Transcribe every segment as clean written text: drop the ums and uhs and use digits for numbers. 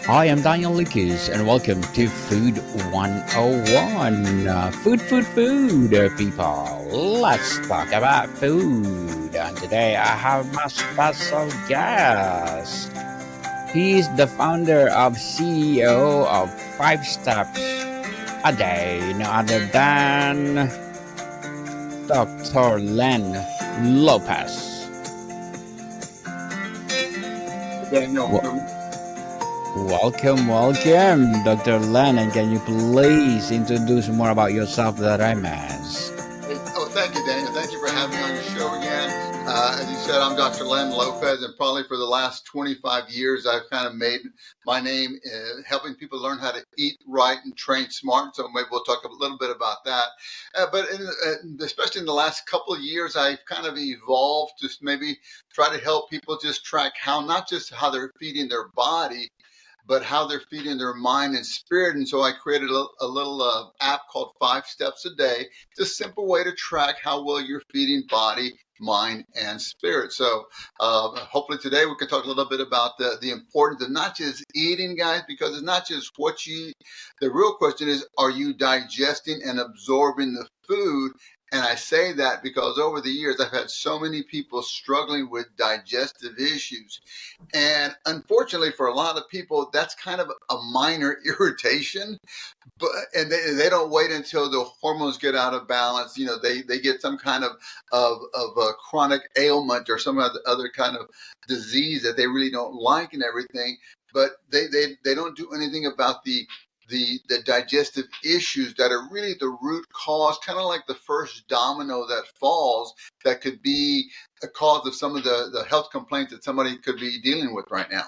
I am Daniel Lucas, and welcome to Food 101. People. Let's talk about food. And today I have my special guest. He is the founder of CEO of 5 Steps a Day, no other than Dr. Len Lopez. Daniel. Welcome, Dr. Len. And can you please introduce more about yourself that I miss? Thank you, Daniel. Thank you for having me on your show again. As you said, I'm Dr. Len Lopez, and probably for the last 25 years, I've kind of made my name helping people learn how to eat right and train smart. So maybe we'll talk a little bit about that. Especially in the last couple of years, I've kind of evolved to maybe try to help people just track not just how they're feeding their body, but how they're feeding their mind and spirit. And so I created a little app called 5 Steps a Day. It's a simple way to track how well you're feeding body, mind, and spirit. So hopefully today we can talk a little bit about the importance of not just eating, guys, because it's not just what you eat. The real question is, are you digesting and absorbing the food? And I say that because over the years, I've had so many people struggling with digestive issues. And unfortunately, for a lot of people, that's kind of a minor irritation. And they don't wait until the hormones get out of balance. You know, they get some kind of a chronic ailment or some other kind of disease that they really don't like and everything. But they don't do anything about the digestive issues that are really the root cause, kind of like the first domino that falls, that could be a cause of some of the health complaints that somebody could be dealing with right now.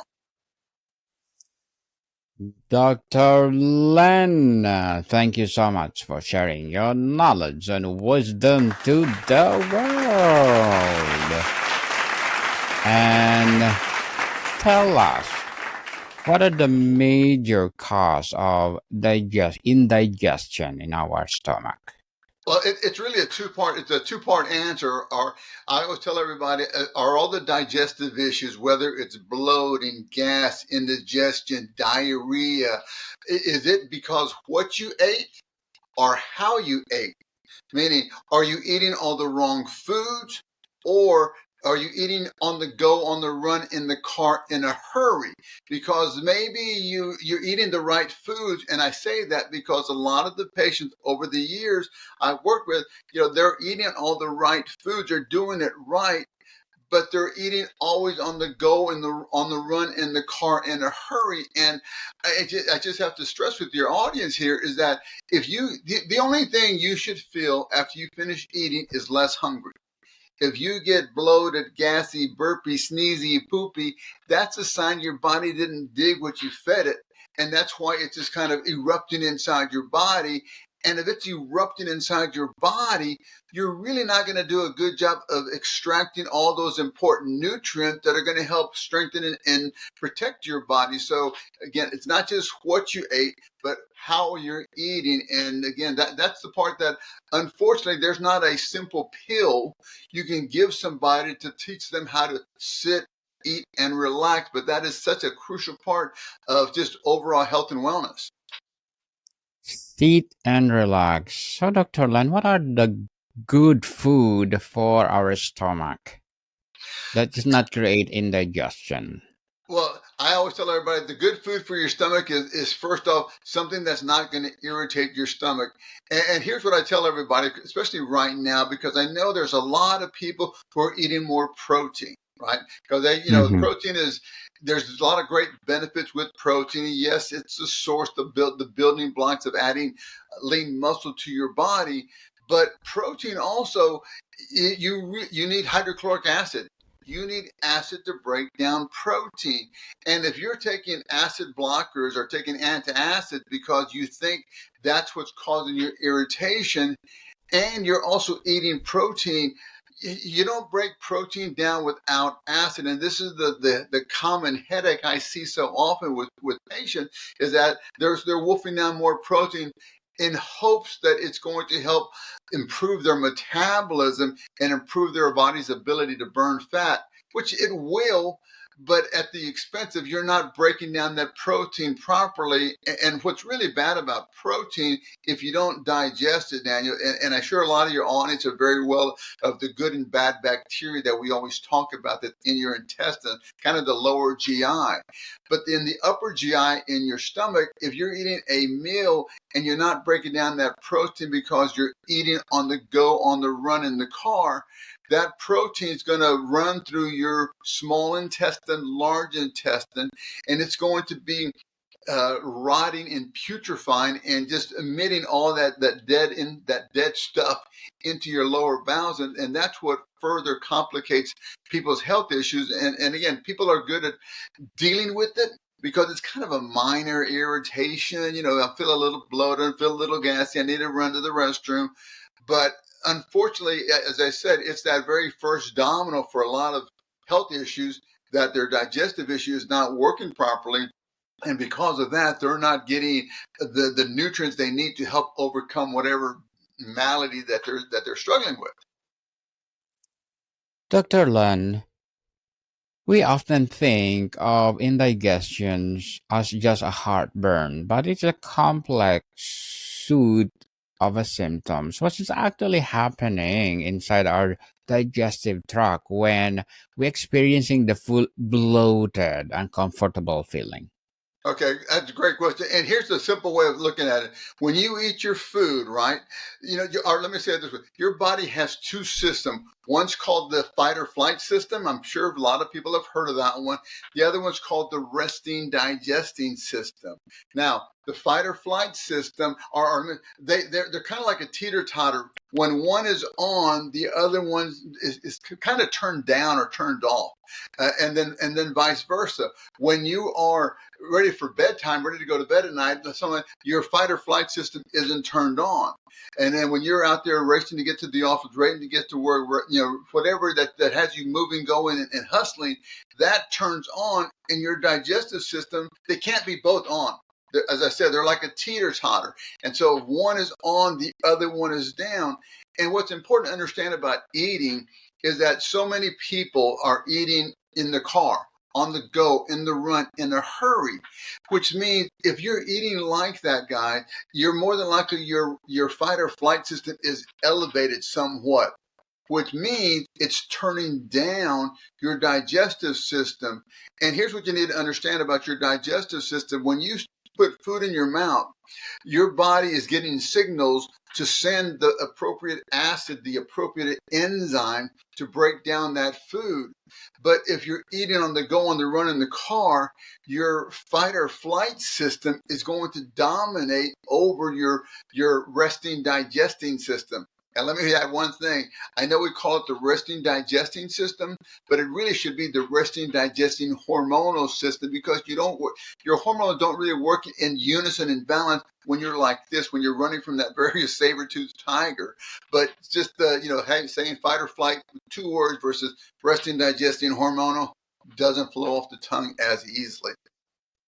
Dr. Len, thank you so much for sharing your knowledge and wisdom to the world. And tell us, what are the major cause of indigestion in our stomach? Well, it's really it's a two-part answer. Or I always tell everybody, are all the digestive issues, whether it's bloating, gas, indigestion, diarrhea, is it because what you ate or how you ate? Meaning, are you eating all the wrong foods, or are you eating on the go, on the run, in the car, in a hurry? Because maybe you're eating the right foods, and I say that because a lot of the patients over the years I've worked with, they're eating all the right foods, they're doing it right, but they're eating always on the go, on the run, in the car, in a hurry. And I just have to stress with your audience here is that if the only thing you should feel after you finish eating is less hungry. If you get bloated, gassy, burpy, sneezy, poopy, that's a sign your body didn't dig what you fed it. And that's why it's just kind of erupting inside your body. And if it's erupting inside your body, you're really not going to do a good job of extracting all those important nutrients that are going to help strengthen and protect your body. So again, it's not just what you ate, but how you're eating. And again, that's the part that unfortunately there's not a simple pill you can give somebody to teach them how to sit, eat, and relax. But that is such a crucial part of just overall health and wellness. Sit and relax. So, Dr. Len, what are the good food for our stomach that does not create indigestion? Well, I always tell everybody the good food for your stomach is first off something that's not going to irritate your stomach. And here's what I tell everybody, especially right now, because I know there's a lot of people who are eating more protein, right? Because Mm-hmm. protein there's a lot of great benefits with protein. Yes, it's the source, the building blocks of adding lean muscle to your body. But protein also, you need hydrochloric acid. You need acid to break down protein. And if you're taking acid blockers or taking antacids because you think that's what's causing your irritation, and you're also eating protein, you don't break protein down without acid. And this is the common headache I see so often with patients is that they're wolfing down more protein in hopes that it's going to help improve their metabolism and improve their body's ability to burn fat, which it will. but at the expense of you're not breaking down that protein properly. And what's really bad about protein, if you don't digest it, Daniel, and I'm sure a lot of your audience are very well of the good and bad bacteria that we always talk about that in your intestine, kind of the lower GI. But in the upper GI in your stomach, if you're eating a meal and you're not breaking down that protein because you're eating on the go, on the run in the car, that protein is going to run through your small intestine, large intestine, and it's going to be rotting and putrefying and just emitting all that dead stuff into your lower bowels, and that's what further complicates people's health issues. And again, people are good at dealing with it because it's kind of a minor irritation. I feel a little bloated, I feel a little gassy, I need to run to the restroom. But unfortunately, as I said, it's that very first domino for a lot of health issues, that their digestive issue is not working properly. And because of that, they're not getting the nutrients they need to help overcome whatever malady that they're struggling with. Dr. Len, we often think of indigestions as just a heartburn, but it's a complex suite of a symptoms. What is actually happening inside our digestive tract when we're experiencing the full bloated, uncomfortable feeling? Okay, that's a great question. And here's the simple way of looking at it. When you eat your food, right? Or let me say it this way: your body has two systems. One's called the fight or flight system. I'm sure a lot of people have heard of that one. The other one's called the resting digesting system. Now, the fight or flight system they're kind of like a teeter totter. When one is on, the other one is kind of turned down or turned off, and then vice versa. When you are ready for bedtime, ready to go to bed at night, your fight or flight system isn't turned on. And then when you're out there racing to get to the office, racing to get to work, whatever that has you moving, going, and hustling, that turns on. In your digestive system, they can't be both on. As I said, they're like a teeter-totter. And so if one is on, the other one is down. And what's important to understand about eating is that so many people are eating in the car, on the go, in the run, in a hurry, which means if you're eating like that guy, you're more than likely your fight or flight system is elevated somewhat, which means it's turning down your digestive system. And here's what you need to understand about your digestive system. When you put food in your mouth, your body is getting signals to send the appropriate acid, the appropriate enzyme to break down that food. But if you're eating on the go, on the run in the car, your fight or flight system is going to dominate over your resting digesting system. And let me add one thing. I know we call it the resting digesting system, but it really should be the resting digesting hormonal system, because your hormones don't really work in unison and balance when you're like this, when you're running from that very saber-toothed tiger. But just saying fight or flight with two words versus resting digesting hormonal doesn't flow off the tongue as easily.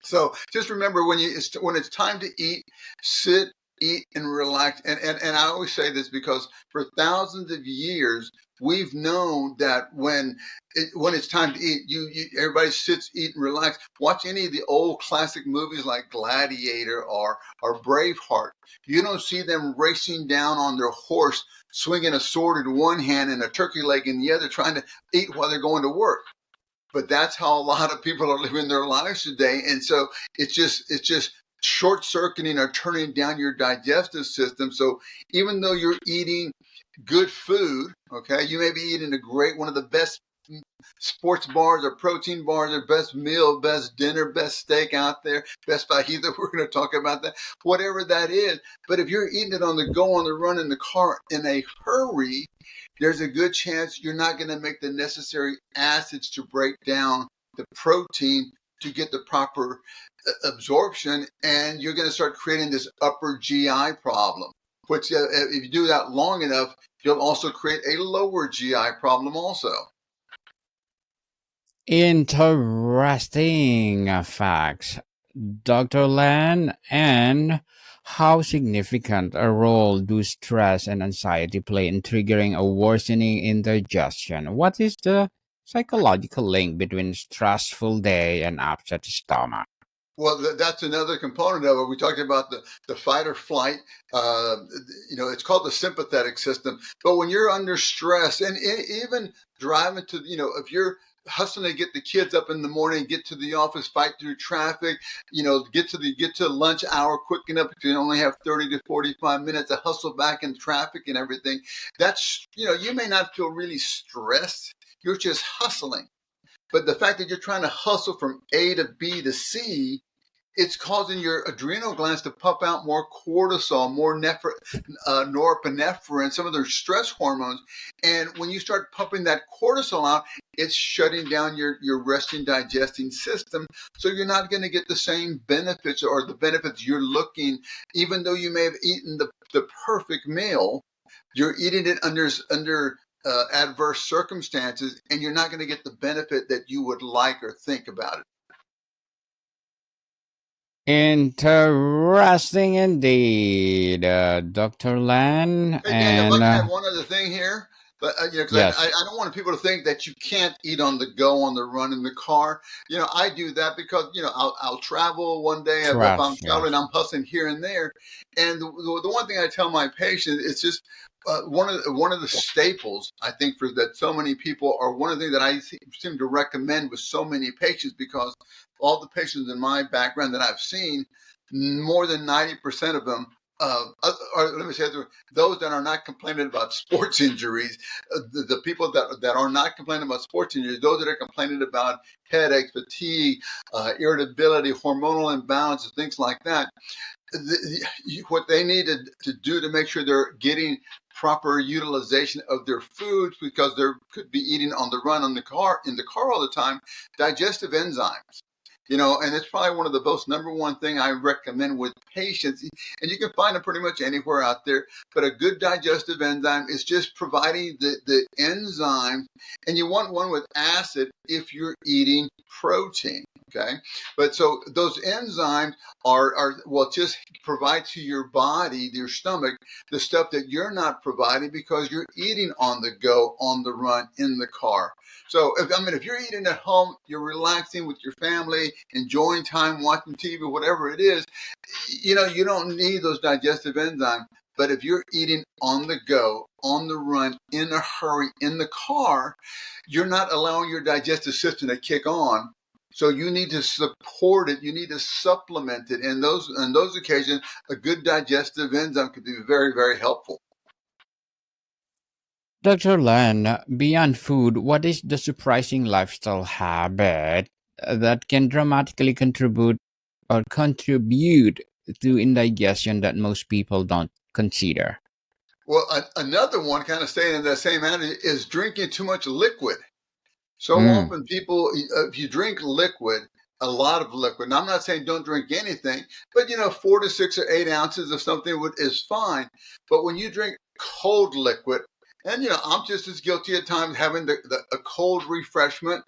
So just remember, when it's time to eat, sit, eat, and relax. And I always say this because for thousands of years we've known that when it's time to eat, everybody sits, eat, and relax. Watch any of the old classic movies like Gladiator or Braveheart. You don't see them racing down on their horse, swinging a sword in one hand and a turkey leg in the other, trying to eat while they're going to work. But that's how a lot of people are living their lives today. And so it's just short circuiting or turning down your digestive system. So even though you're eating good food, okay, you may be eating one of the best sports bars or protein bars or best meal, best dinner, best steak out there, best fajita, we're going to talk about that, whatever that is. But if you're eating it on the go, on the run, in the car, in a hurry, there's a good chance you're not going to make the necessary acids to break down the protein to get the proper absorption, and you're going to start creating this upper GI problem, which if you do that long enough, you'll also create a lower GI problem also. Interesting facts, Dr. Lan. And how significant a role do stress and anxiety play in triggering a worsening indigestion? What is the psychological link between stressful day and upset stomach. Well, that's another component of it. We talked about the fight or flight. Uh, it's called the sympathetic system. But when you're under stress, and even driving to, if you're hustling to get the kids up in the morning, get to the office, fight through traffic, get to lunch hour quick enough because you only have 30 to 45 minutes to hustle back in traffic and everything. That's, you may not feel really stressed. You're just hustling. But the fact that you're trying to hustle from A to B to C, it's causing your adrenal glands to pump out more cortisol, more norepinephrine, some of their stress hormones. And when you start pumping that cortisol out, it's shutting down your resting digesting system. So you're not going to get the same benefits or the benefits you're looking, even though you may have eaten the perfect meal, you're eating it under adverse circumstances, and you're not going to get the benefit that you would like or think about it. Interesting indeed, Dr. Lan. Hey, Daniel, if And I can add one other thing here, but because I yes, don't want people to think that you can't eat on the go, on the run in the car. I do that because I'll travel one day if I'm trust, traveling, yes. I'm hustling here and there, and the one thing I tell my patients is just one of the staples I think for that so many people are one of the things that I seem to recommend with so many patients because all the patients in my background that I've seen, more than 90% of them. Or let me say this, those that are not complaining about sports injuries, the people that are not complaining about sports injuries, those that are complaining about headaches, fatigue, irritability, hormonal imbalances, things like that, what they need to do to make sure they're getting proper utilization of their foods because they could be eating on the run in the car all the time, digestive enzymes. And it's probably one of the most number one thing I recommend with patients. And you can find them pretty much anywhere out there. But a good digestive enzyme is just providing the enzymes. And you want one with acid if you're eating protein. Okay. But so those enzymes will just provide to your body, your stomach, the stuff that you're not providing because you're eating on the go, on the run, in the car. So, if you're eating at home, you're relaxing with your family, enjoying time, watching TV, whatever it is, you don't need those digestive enzymes. But if you're eating on the go, on the run, in a hurry, in the car, you're not allowing your digestive system to kick on. So you need to support it. You need to supplement it. And on those occasions, a good digestive enzyme could be very, very helpful. Dr. Lan, beyond food, what is the surprising lifestyle habit that can dramatically contribute to indigestion that most people don't consider? Well, another one, kind of staying in that same attitude, is drinking too much liquid. So Mm, often people, if you drink liquid, a lot of liquid, and I'm not saying don't drink anything, but 4 to 6 or 8 ounces of something is fine. But when you drink cold liquid, and I'm just as guilty at times having a cold refreshment,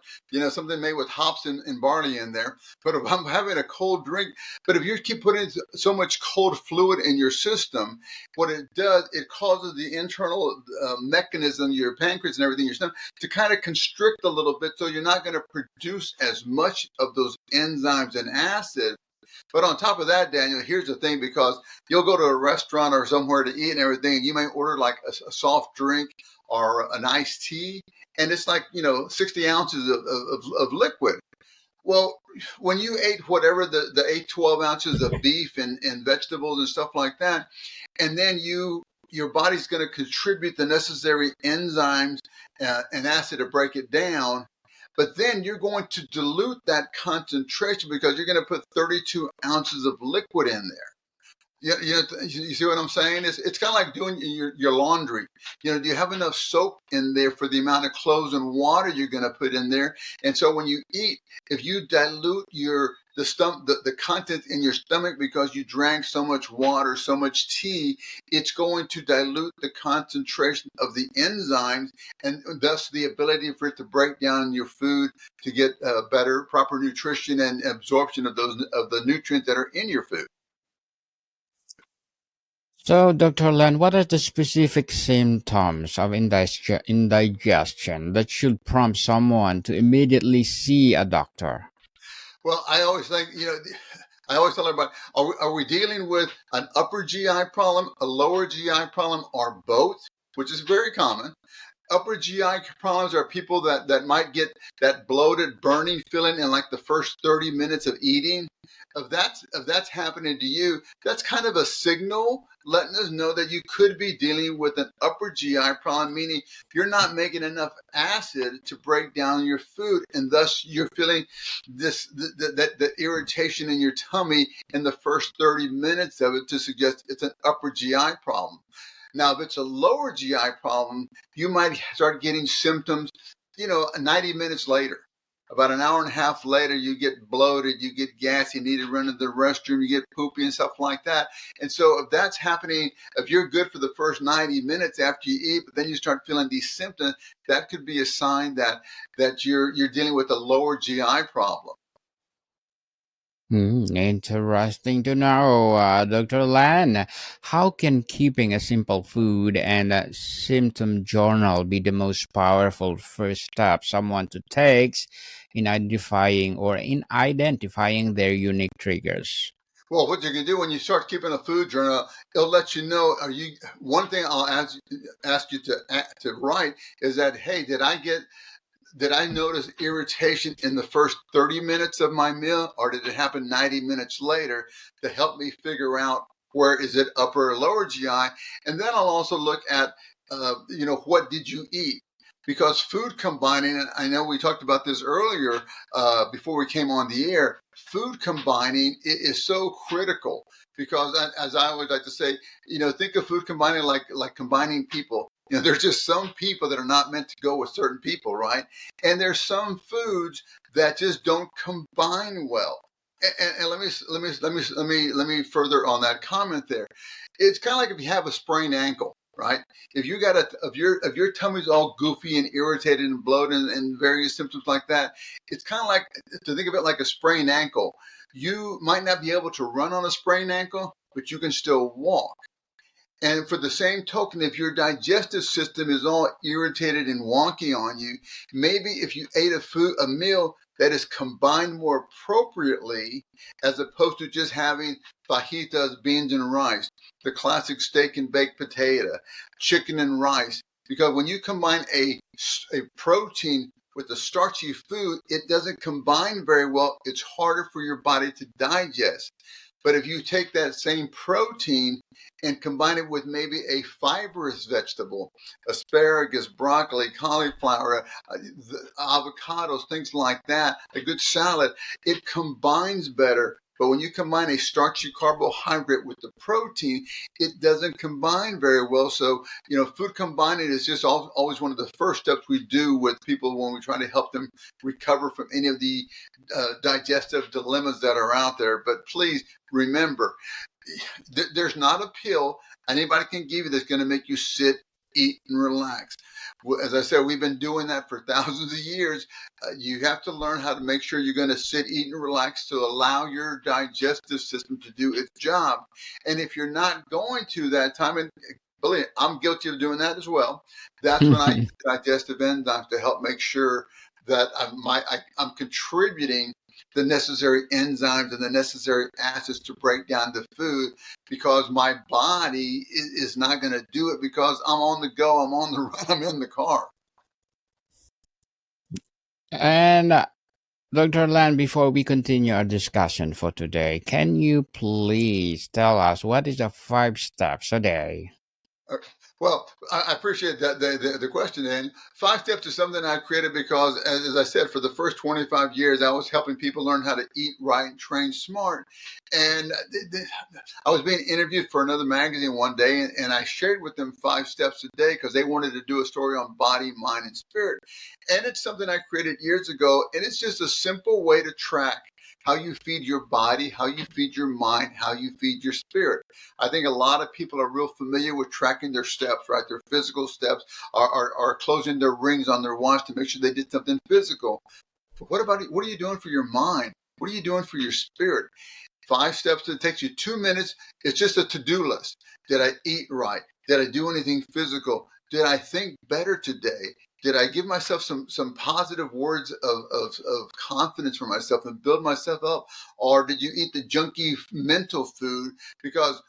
something made with hops and barley in there. But if I'm having a cold drink, but if you keep putting so much cold fluid in your system, what it does, it causes the internal mechanism, your pancreas and everything, your stomach, to kind of constrict a little bit so you're not going to produce as much of those enzymes and acid. But on top of that, Daniel, here's the thing, because you'll go to a restaurant or somewhere to eat and everything, and you may order like a soft drink or an iced tea, and it's like, 60 ounces of liquid. Well, when you ate whatever the 12 ounces of beef and vegetables and stuff like that, and then your body's going to contribute the necessary enzymes and acid to break it down, but then you're going to dilute that concentration because you're going to put 32 ounces of liquid in there. You see what I'm saying? It's kind of like doing your laundry. Do you have enough soap in there for the amount of clothes and water you're going to put in there? And so when you eat, if you dilute the content in your stomach because you drank so much water, so much tea, it's going to dilute the concentration of the enzymes and thus the ability for it to break down your food to get better, proper nutrition and absorption of the nutrients that are in your food. So, Dr. Len, what are the specific symptoms of indigestion that should prompt someone to immediately see a doctor? Well, I always think, I always tell everybody, are we dealing with an upper GI problem, a lower GI problem, or both? Which is very common. Upper GI problems are people that might get that bloated, burning feeling in like the first 30 minutes of eating. If that's happening to you, that's kind of a signal letting us know that you could be dealing with an upper GI problem, meaning you're not making enough acid to break down your food, and thus you're feeling that irritation in your tummy in the first 30 minutes of it to suggest it's an upper GI problem. Now, if it's a lower GI problem, you might start getting symptoms, 90 minutes later. About an hour and a half later, you get bloated, you get gassy, you need to run to the restroom, you get poopy and stuff like that. And so if that's happening, if you're good for the first 90 minutes after you eat, but then you start feeling these symptoms, that could be a sign that you're dealing with a lower GI problem. Interesting to know, Dr. Lan. How can keeping a simple food and a symptom journal be the most powerful first step someone to takes in identifying their unique triggers? Well, what you can do when you start keeping a food journal, it'll let you know. Are you One thing I'll ask you to write is that, hey, did I notice irritation in the first 30 minutes of my meal, or did it happen 90 minutes later, to help me figure out where is it upper or lower GI? And then I'll also look at, what did you eat? Because food combining, and I know we talked about this earlier before we came on the air, food combining is so critical because, as I always like to say, think of food combining like combining people. There's just some people that are not meant to go with certain people, right? And there's some foods that just don't combine well. And let me further on that comment there. It's kind of like if you have a sprained ankle, right? If your tummy's all goofy and irritated and bloated and various symptoms like that, it's kind of like to think of it like a sprained ankle. You might not be able to run on a sprained ankle, but you can still walk. And for the same token, if your digestive system is all irritated and wonky on you, maybe if you ate a meal that is combined more appropriately, as opposed to just having fajitas, beans and rice, the classic steak and baked potato, chicken and rice, because when you combine a protein with a starchy food, it doesn't combine very well. It's harder for your body to digest. But if you take that same protein and combine it with maybe a fibrous vegetable, asparagus, broccoli, cauliflower, avocados, things like that, a good salad, it combines better. But when you combine a starchy carbohydrate with the protein, it doesn't combine very well. So, food combining is just always one of the first steps we do with people when we try to help them recover from any of the digestive dilemmas that are out there. But please remember, there's not a pill anybody can give you that's going to make you sit, eat, and relax. As I said, we've been doing that for thousands of years. You have to learn how to make sure you're going to sit, eat, and relax to allow your digestive system to do its job. And if you're not going to that time, and believe me, I'm guilty of doing that as well, that's when I use digestive enzymes to help make sure that I'm contributing the necessary enzymes and the necessary acids to break down the food, because my body is not going to do it because I'm on the go, I'm on the run, I'm in the car. And Dr. Lan, before we continue our discussion for today, can you please tell us what is the 5 steps a day? Uh, Well, I appreciate that the question. And 5 steps is something I created because, as I said, for the first 25 years, I was helping people learn how to eat right and train smart. And I was being interviewed for another magazine one day, and I shared with them 5 steps a day because they wanted to do a story on body, mind, and spirit. And it's something I created years ago, and it's just a simple way to track how you feed your body, how you feed your mind, how you feed your spirit. I think a lot of people are real familiar with tracking their steps, right? Their physical steps, are closing their rings on their watch to make sure they did something physical. But what about it? What are you doing for your mind? What are you doing for your spirit? 5 steps that takes you 2 minutes. It's just a to-do list. Did I eat right? Did I do anything physical? Did I think better today? Did I give myself some positive words of confidence for myself and build myself up? Or did you eat the junky mental food? Because,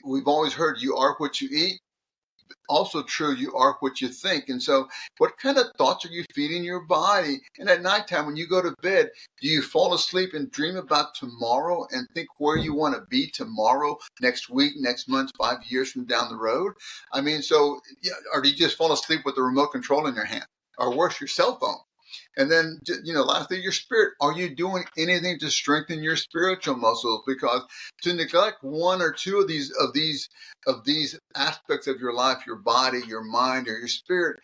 we've always heard you are what you eat. Also true, you are what you think. And so what kind of thoughts are you feeding your body? And at nighttime, when you go to bed, do you fall asleep and dream about tomorrow and think where you want to be tomorrow, next week, next month, 5 years from down the road? I mean, so, or do you just fall asleep with the remote control in your hand, or worse, your cell phone? And then, lastly, your spirit. Are you doing anything to strengthen your spiritual muscles? Because to neglect one or two of these aspects of your life, your body, your mind, or your spirit,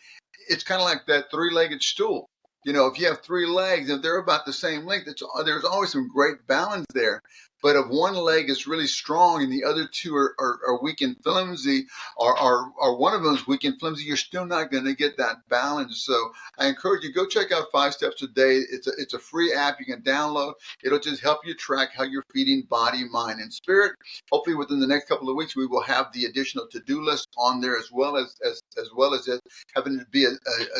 it's kind of like that three-legged stool. If you have 3 legs and they're about the same length, there's always some great balance there. But if one leg is really strong and the other 2 are weak and flimsy, or one of them is weak and flimsy, you're still not going to get that balance. So I encourage you, go check out 5 Steps a Day. It's a free app you can download. It'll just help you track how you're feeding body, mind, and spirit. Hopefully within the next couple of weeks, we will have the additional to-do list on there, as well as it having to be a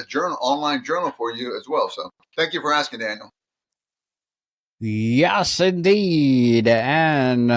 journal, online journal for you as well. So thank you for asking, Daniel. Yes, indeed. And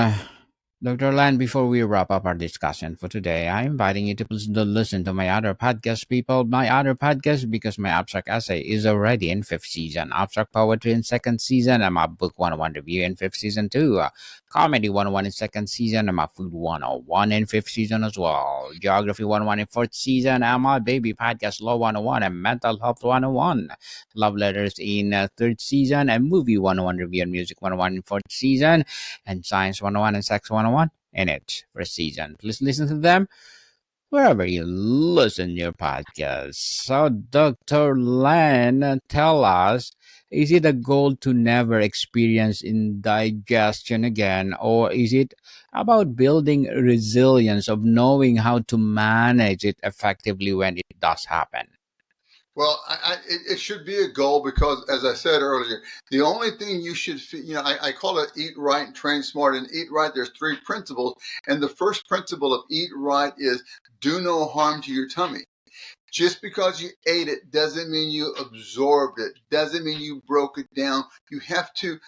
Dr. Lan, before we wrap up our discussion for today, I'm inviting you to please listen to my other podcast, people. My other podcast, because my abstract essay is already in 5th season, abstract poetry in 2nd season, and my book 101 review in 5th season too. Comedy 101 in 2nd season, and my food 101 in 5th season as well. Geography 101 in 4th season, and my baby podcast Law 101 and mental health 101. Love letters in 3rd season, and movie 101 review and music 101 in 4th season, and science 101 and sex 101 in it for season. Please listen to them wherever you listen to your podcast. So, Dr. Len, tell us, is it a goal to never experience indigestion again, or is it about building resilience of knowing how to manage it effectively when it does happen? Well, it should be a goal because, as I said earlier, the only thing you should, I call it eat right and train smart. And eat right, there's 3 principles. And the first principle of eat right is do no harm to your tummy. Just because you ate it doesn't mean you absorbed it, doesn't mean you broke it down. You have to,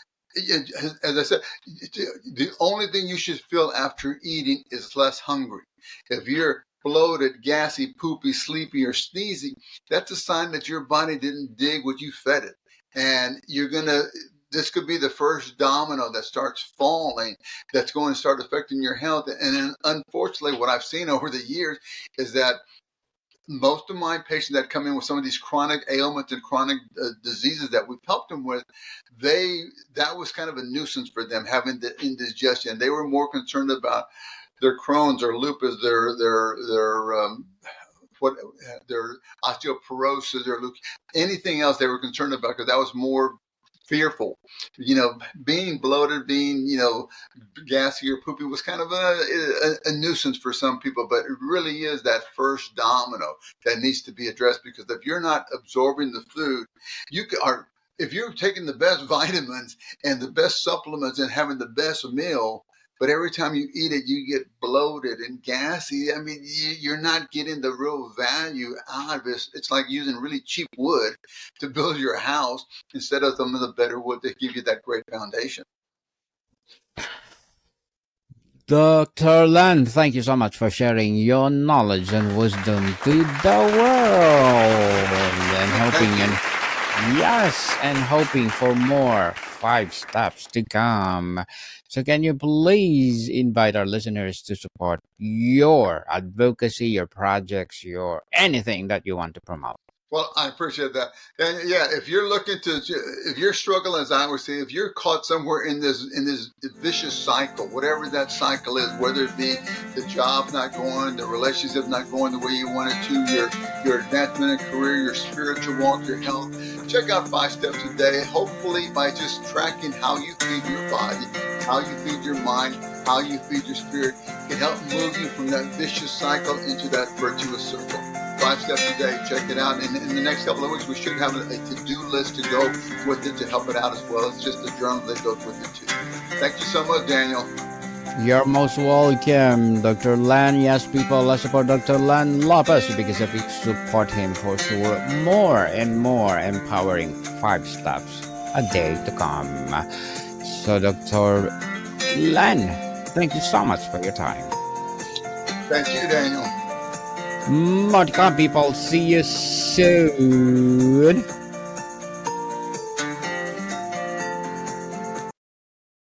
as I said, the only thing you should feel after eating is less hungry. If you're bloated, gassy, poopy, sleepy, or sneezy, that's a sign that your body didn't dig what you fed it. And this could be the first domino that starts falling, that's going to start affecting your health. And then, unfortunately, what I've seen over the years is that most of my patients that come in with some of these chronic ailments and chronic diseases that we've helped them with, that was kind of a nuisance for them, having the indigestion. They were more concerned about their Crohn's or lupus, their osteoporosis or anything else they were concerned about, because that was more fearful. Being bloated, being gassy or poopy was kind of a nuisance for some people, but it really is that first domino that needs to be addressed, because if you're not absorbing the food, if you're taking the best vitamins and the best supplements and having the best meal, but every time you eat it, you get bloated and gassy. I mean, you're not getting the real value out of it. It's like using really cheap wood to build your house instead of some of the better wood that give you that great foundation. Dr. Land, thank you so much for sharing your knowledge and wisdom to the world, and hoping for more 5 steps to come. So can you please invite our listeners to support your advocacy, your projects, your anything that you want to promote? Well, I appreciate that. And yeah, if you're struggling, as I always say, if you're caught somewhere in this vicious cycle, whatever that cycle is, whether it be the job not going, the relationship not going the way you want it to, your advancement in career, your spiritual walk, your health, check out 5 Steps a Day. Hopefully, by just tracking how you feed your body, how you feed your mind, how you feed your spirit, can help move you from that vicious cycle into that virtuous circle. 5 steps a day. Check it out. And in the next couple of weeks, we should have a to-do list to go with it to help it out as well. It's just a journal that goes with it too. Thank you so much, Daniel. You're most welcome, Dr. Len. Yes, people, let's support Dr. Len Lopez because if you support him for sure, more and more empowering 5 steps a day to come. So, Dr. Len, thank you so much for your time. Thank you, Daniel. More to come, people. See you soon.